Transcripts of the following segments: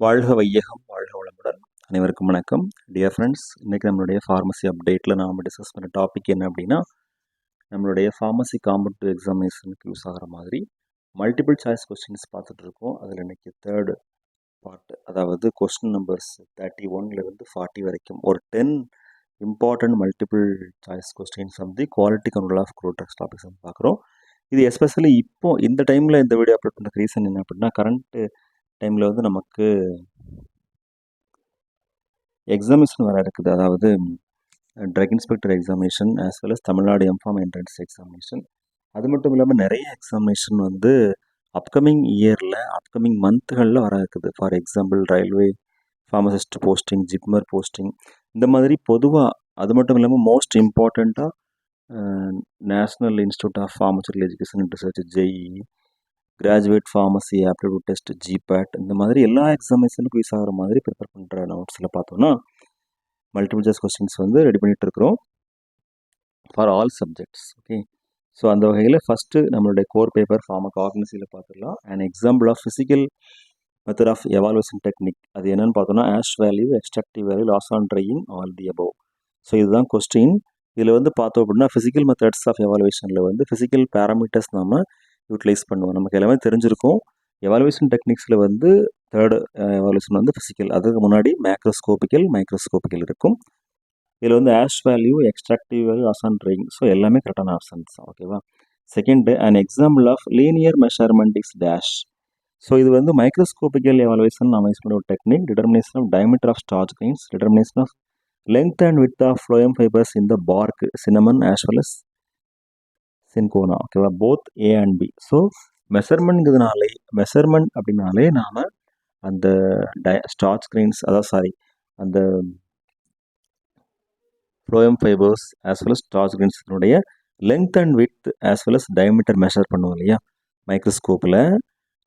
வாழ்க வையகம், வாழ்க வளமுடன். அனைவருக்கும் வணக்கம். டியர் ஃப்ரெண்ட்ஸ், இன்றைக்கி நம்மளுடைய ஃபார்மசி அப்டேட்டில் நாம் டிஸ்கஸ் பண்ண டாபிக் என்ன அப்படின்னா, நம்மளுடைய ஃபார்மசி காம்படிட்டிவ் எக்ஸாமினேஷனுக்கு யூஸ் ஆகிற மாதிரி மல்டிபிள் சாய்ஸ் கொஸ்டின்ஸ் பார்த்துட்டு இருக்கோம். அதில் இன்றைக்கி தேர்டு பார்ட், அதாவது கொஸ்டின் நம்பர்ஸ் 31 40 வரைக்கும் ஒரு 10 இம்பார்ட்டன்ட் மல்டிபிள் சாய்ஸ் கொஸ்டின்ஸ் வந்து குவாலிட்டி கண்ட்ரோல் ஆஃப் க்ரோட்ரக்ஸ் டாபிக்ஸ் வந்து பார்க்குறோம். இது எஸ்பெஷலி இப்போ இந்த டைமில் இந்த வீடியோ அப்லோட் பண்ணுற ரீசன் என்ன அப்படின்னா, கரண்ட்டு டைமில் வந்து நமக்கு எக்ஸாமினேஷன் வர இருக்குது. அதாவது drug inspector examination as well as Tamil Nadu M Pharm entrance examination. அது மட்டும் இல்லாமல் நிறைய எக்ஸாமினேஷன் வந்து அப்கமிங் இயரில் அப்கமிங் மந்த்துகளில் வர இருக்குது. For example railway pharmacist posting, JIPMER posting, இந்த மாதிரி பொதுவாக. அது மட்டும் இல்லாமல் மோஸ்ட் இம்பார்ட்டண்ட்டாக national institute of pharmaceutical education and research JEE, graduate pharmacy aptitude test GPAT, இந்த மாதிரி எல்லா எக்ஸாமினேஷனுக்கும் யூஸ் ஆகிற மாதிரி ப்ரிப்பேர் பண்ணுற நோட்ஸில் பார்த்தோன்னா மல்டிபிள் சாய்ஸ் கொஸ்டின்ஸ் வந்து ரெடி பண்ணிகிட்டு இருக்கிறோம் for all subjects. Okay, so அந்த வகையில் ஃபஸ்ட்டு நம்மளுடைய கோர் பேப்பர் ஃபார்மகாக்னசியில் பார்த்துடலாம். And example of physical method of evaluation technique, அது என்னென்னு பார்த்தோன்னா ash value, extractive value, loss on drying, all the above. So இதுதான் கொஸ்டின். இதில் வந்து பார்த்தோம் அப்படின்னா ஃபிசிக்கல் மெத்தட்ஸ் ஆஃப் எவாலுவேஷனில் வந்து ஃபிசிக்கல் பேராமீட்டர்ஸ் நம்ம யூட்டிலைஸ் பண்ணுவோம். நமக்கு எல்லாமே தெரிஞ்சிருக்கும். எவாலுவேஷன் டெக்னிக்ஸில் வந்து தேர்டு எவாலுவேஷன் வந்து ஃபிசிக்கல், அதுக்கு முன்னாடி மேக்ரோஸ்கோபிக்கல், மைக்ரோஸ்கோபிக்கல் இருக்கும். இதில் வந்து ஆஷ் வேல்யூ, எக்ஸ்ட்ராக்டிவ் வேல்யூ, ஆசான் ட்ரையிங், ஸோ எல்லாமே கரெக்டான ஆப்ஷன்ஸ். ஓகேவா. Second, and example of linear measurement is dash. So இது வந்து மைக்ரோஸ்கோபிக்கல் எவாலுவேஷன் நம்ம யூஸ் பண்ண ஒரு technique. Determination of diameter of starch grains, determination of length and width of phloem fibres in the bark, cinnamon as well as cinchona. ஓகேவா, both A and B. So measurement அப்படின்னாலே நாம் அந்த starch grains, அதாவது அந்த phloem fibres as well as starch கிரெயின்ஸினுடைய length and width as well as diameter measure பண்ணுவோம் இல்லையா மைக்ரோஸ்கோப்பில்.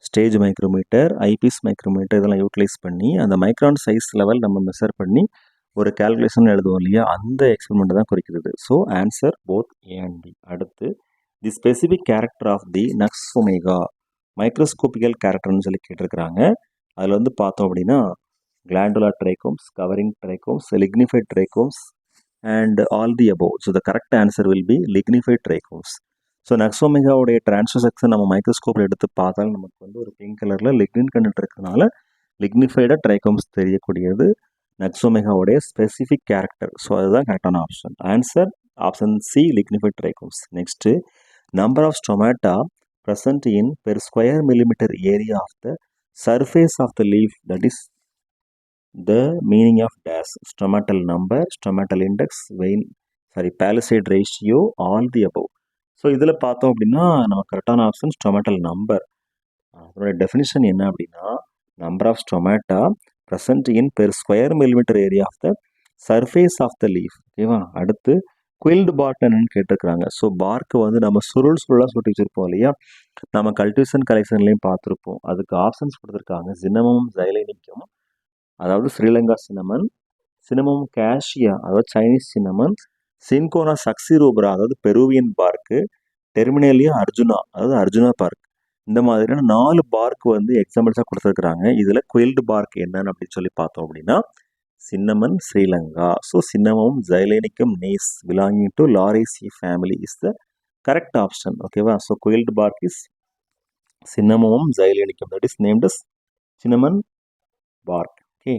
ஸ்டேஜ் மைக்ரோமீட்டர், ஐபீஸ் மைக்ரோமீட்டர், இதெல்லாம் யூட்டிலைஸ் பண்ணி அந்த மைக்ரான் சைஸ் லெவல் நம்ம மெஷர் பண்ணி ஒரு கால்குலேஷன் எழுதுவோம் இல்லையா, அந்த எக்ஸ்பெரிமெண்ட் தான் குறிக்கிறது. So answer both A and B. அடுத்து the specific character of the nux omega, microscopical கேரக்டர்னு சொல்லி கேட்டிருக்கிறாங்க. அதில் வந்து பார்த்தோம் அப்படின்னா glandular trichomes, covering trichomes, lignified trichomes and all the above. So the correct answer will be lignified trichomes. So nux ஒமேகாவுடைய transfer section நம்ம மைக்ரோஸ்கோப்பில் எடுத்து பார்த்தாலும் நமக்கு வந்து ஒரு பிங்க் கலரில் லிக்னின் கண்டென்ட் இருக்கிறதுனால லிக்னிஃபைடாக ட்ரைகோம்ஸ் தெரியக்கூடியது நக்ஸ் ஒமேகாவுடைய ஸ்பெசிஃபிக் கேரக்டர். ஸோ அதுதான் கரெக்டான option. Answer option C, lignified trichomes. Next, number of stomata present in per square millimeter area of the surface of the leaf, that is the meaning of dash. Stomatal number, stomatal index, palisade ratio, all the above. So இதில் பார்த்தோம் அப்படின்னா நம்ம கரெக்டான option stomatal number. அதோட definition என்ன அப்படின்னா number of stomata present in per square millimeter area of the surface of the leaf. ஓகேவா. அடுத்து குயில்டு பார்க் என்னன்னு கேட்டிருக்கிறாங்க. ஸோ பார்க்கு வந்து நம்ம சுருளாக சுட்டி வச்சுருப்போம் இல்லையா, நம்ம கல்டிவேஷன் கலெக்ஷன்லேயும் பார்த்துருப்போம். அதுக்கு ஆப்ஷன்ஸ் கொடுத்துருக்காங்க. சினமம் ஜைலேனிக்கம், அதாவது ஸ்ரீலங்கா சினமன், சினமம் கேஷியா, அதாவது சைனீஸ் சினமன், சின்கோனா சக்சிரோப்ரா, அதாவது பெருவியன் பார்க்கு, டெர்மினேலியா அர்ஜுனா, அதாவது அர்ஜுனா பார்க். இந்த மாதிரியான 4 பார்க் வந்து எக்ஸாம்பிள்ஸாக கொடுத்துருக்குறாங்க. இதில் குயில்டு பார்க் என்னன்னு அப்படின்னு சொல்லி பார்த்தோம் அப்படின்னா cinnamon Sri Lanka. So cinnamomum zeylanicum nees belonging to Lauraceae family is the correct option. ஓகேவா. So quilled bark is cinnamomum zeylanicum, that is named as cinnamon bark. Okay.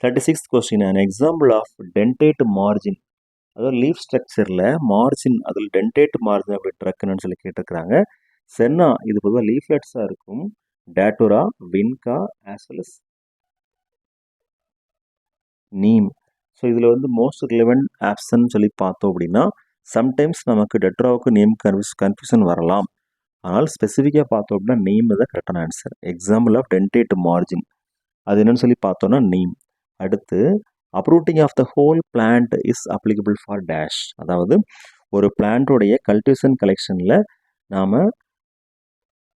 36th question, an example of dentate margin, அதாவது leaf ஸ்ட்ரக்சரில் margin, அதில் dentate margin அப்படி ட்ரக்குன்னு சொல்லி கேட்டிருக்கிறாங்க. சென்னா இது பொதுவாக லீஃப்லெட்ஸாக இருக்கும். Datura, vinca as well as neem. So இதில் வந்து மோஸ்ட் ரிலவெண்ட் ஆப்ஷன் சொல்லி பார்த்தோம் அப்படின்னா சம்டைம்ஸ் நமக்கு டெட்ராவுக்கு நேம் கன்ஃபியூஷன் வரலாம். ஆனால் ஸ்பெசிஃபிக்காக பார்த்தோம் அப்படின்னா நீம் தான் கரெக்டான answer. Example of dentate margin அது என்னன்னு சொல்லி பார்த்தோன்னா நீம். அடுத்து uprooting of the whole plant is applicable for dash, அதாவது ஒரு பிளான்ட்டோடைய கல்டிவேஷன் கலெக்ஷனில் நாம்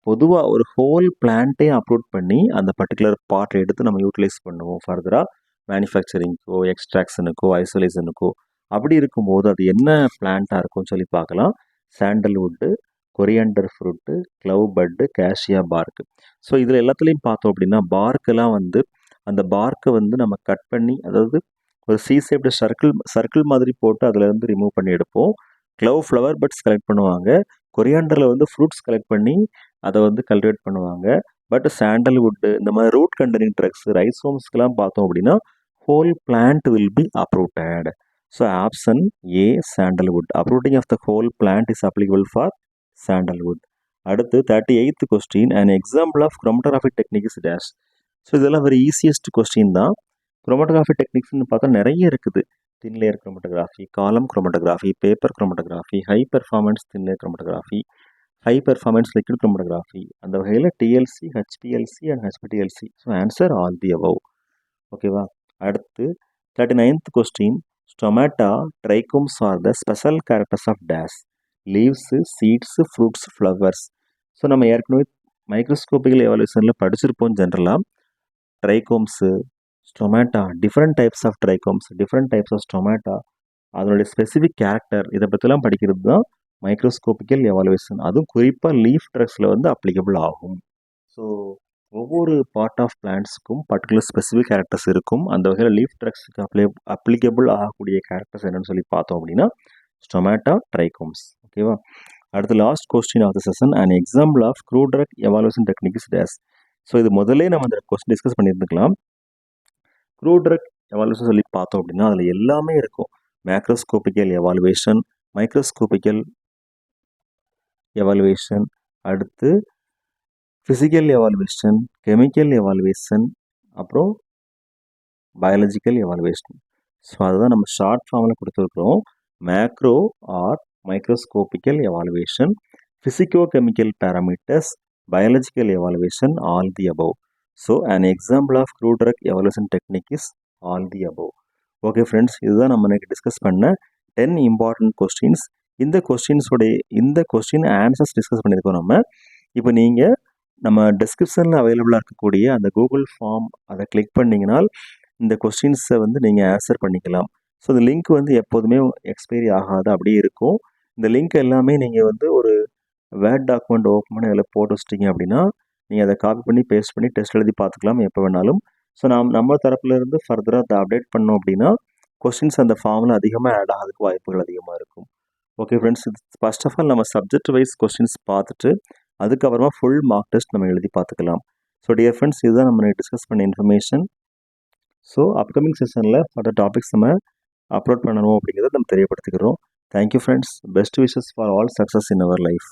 பொதுவாக ஒரு ஹோல் பிளான்ட்டே அப்ரூட் பண்ணி அந்த பர்டிகுலர் பார்ட்டை எடுத்து நம்ம யூட்டிலைஸ் பண்ணுவோம் ஃபர்தராக மேனுஃபேக்சரிங்க்கோ, எக்ஸ்ட்ராக்ஷனுக்கோ, ஐசோலேஷனுக்கோ. அப்படி இருக்கும்போது அது என்ன பிளான்ட்டாக இருக்கும்னு சொல்லி பார்க்கலாம். சாண்டல்வுட்டு, கொரியாண்டர் ஃப்ரூட்டு, க்ளவ் பட்டு, கேஷியா பார்க்கு. ஸோ இதில் எல்லாத்துலேயும் பார்த்தோம் அப்படின்னா பார்க்கெல்லாம் வந்து அந்த பார்க்கை வந்து நம்ம கட் பண்ணி, அதாவது ஒரு சி ஷேப்டு சர்க்கிள் மாதிரி போட்டு அதிலேருந்து ரிமூவ் பண்ணி எடுப்போம். க்ளவ் ஃப்ளவர் பட்ஸ் கலெக்ட் பண்ணுவாங்க. கொரியாண்டரில் வந்து ஃப்ரூட்ஸ் கலெக்ட் பண்ணி அதை வந்து கல்டிவேட் பண்ணுவாங்க. பட் சாண்டல்வுட்டு இந்த மாதிரி ரூட் கண்டெய்னிங் ட்ரக்ஸ், ரைசோம்ஸ்க்கெலாம் பார்த்தோம் அப்படின்னா whole plant will be uprooted. So option A sandalwood. Uprooting of the whole plant is applicable for sandalwood. அடுத்து 38th question, an example of chromatography technique is dash. So இதெல்லாம் very easiest question தான். Chromatography டெக்னிக்ஸ்னு பார்த்தா நிறைய இருக்குது. Thin layer chromatography, column chromatography, paper chromatography, high performance thin layer chromatography, high performance liquid chromatography. அந்த வகையில் TLC, HPLC and HPTLC. So answer all the above. ஓகேவா? அடுத்து 39th question, stomata trichomes are the special characters of dash, leaves, seeds, fruits, flowers. So நம்ம ஏற்கனவே மைக்ரோஸ்கோபிக்கல் எவாலுவேஷனில் படிச்சிருப்போம். ஜென்ரலாக trichomes, stomata, different types of trichomes, different types of stomata, அதனுடைய specific character, இதை பற்றிலாம் படிக்கிறது தான் மைக்ரோஸ்கோபிக்கல் எவாலுவேஷன். அதுவும் குறிப்பாக லீஃப் ட்ரக்ஸில் வந்து அப்ளிகபிள் ஆகும். ஸோ ஒவ்வொரு பார்ட் ஆஃப் பிளான்ட்ஸுக்கும் பர்டிகுலர் ஸ்பெசிஃபிக் கேரக்டர்ஸ் இருக்கும். அந்த வகையில் லீஃப் ட்ரக்ஸுக்கு அப்ளிகபிள் ஆகக்கூடிய கேரக்டர்ஸ் என்னென்னு சொல்லி பார்த்தோம் அப்படின்னா ஸ்டொமேட்டா, ட்ரைகோம்ஸ். ஓகேவா? அடுத்து last question of the session, and example of crude drug evaluation technique is dash. So இது முதல்ல நம்ம அந்த கொஸ்டின் டிஸ்கஸ் பண்ணியிருந்துக்கலாம். க்ரூ ட்ரக் எவாலுவேஷன் சொல்லி பார்த்தோம் அப்படின்னா அதில் எல்லாமே இருக்கும். மேக்ரோஸ்கோபிக்கல் எவாலுவேஷன், மைக்ரோஸ்கோபிக்கல் எவாலுவேஷன், அடுத்து ஃபிசிக்கல் எவாலுவேஷன், கெமிக்கல் எவாலுவேஷன், அப்புறம் பயாலஜிக்கல் எவாலுவேஷன். ஸோ அதுதான் நம்ம ஷார்ட் ஃபார்மில் கொடுத்துருக்குறோம். Macro or microscopical evaluation, physico chemical parameters, biological evaluation, all the above. So an example of crude drug evaluation technique is all the above. Okay friends, இதுதான் நம்ம இன்னைக்கு discuss பண்ண 10 important questions. இந்த question answers discuss பண்ணியிருக்கோம் நம்ம. இப்போ நீங்கள் நம்ம டிஸ்கிரிப்ஷனில் அவைலபிளாக இருக்கக்கூடிய அந்த கூகுள் ஃபார்ம் அதை கிளிக் பண்ணிங்கனால் இந்த கொஸ்டின்ஸை வந்து நீங்கள் ஆன்சர் பண்ணிக்கலாம். ஸோ இந்த லிங்க் வந்து எப்போதுமே எக்ஸ்பைரி ஆகாது, அப்படியே இருக்கும். இந்த லிங்க் எல்லாமே நீங்கள் வந்து ஒரு வேர்ட் டாக்குமெண்ட் ஓப்பன் பண்ணி அதில் போட்டு வச்சிட்டிங்க அப்படின்னா நீங்கள் அதை காப்பி பண்ணி பேஸ்ட் பண்ணி டெஸ்ட் எழுதி பார்த்துக்கலாம் எப்போ வேணாலும். ஸோ நம்ம தரப்புலேருந்து ஃபர்தராக அதை அப்டேட் பண்ணோம் அப்படின்னா கொஸ்டின்ஸ் அந்த ஃபார்மில் அதிகமாக ஆட் ஆகிறதுக்கு வாய்ப்புகள் அதிகமாக இருக்கும். Okay friends, first of all நம்ம சப்ஜெக்ட் வைஸ் கொஸ்டின்ஸ் பார்த்துட்டு அதுக்கப்புறமா ஃபுல் மார்க் டெஸ்ட் நம்ம எழுதி பார்த்துக்கலாம். ஸோ டியர் ஃப்ரெண்ட்ஸ், இதுதான் நம்ம டிஸ்கஸ் பண்ண இன்ஃபர்மேஷன். ஸோ அப்கமிங் செஷனில் ஃபார் டாபிக்ஸ் நம்ம அப்லோட் பண்ணணும் அப்படிங்கிறத நம்ம தெரியப்படுத்திக்கிறோம். Thank you friends. Best wishes for all success in our life.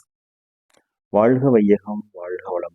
வாழ்க வையகம், வாழ்க வளம்.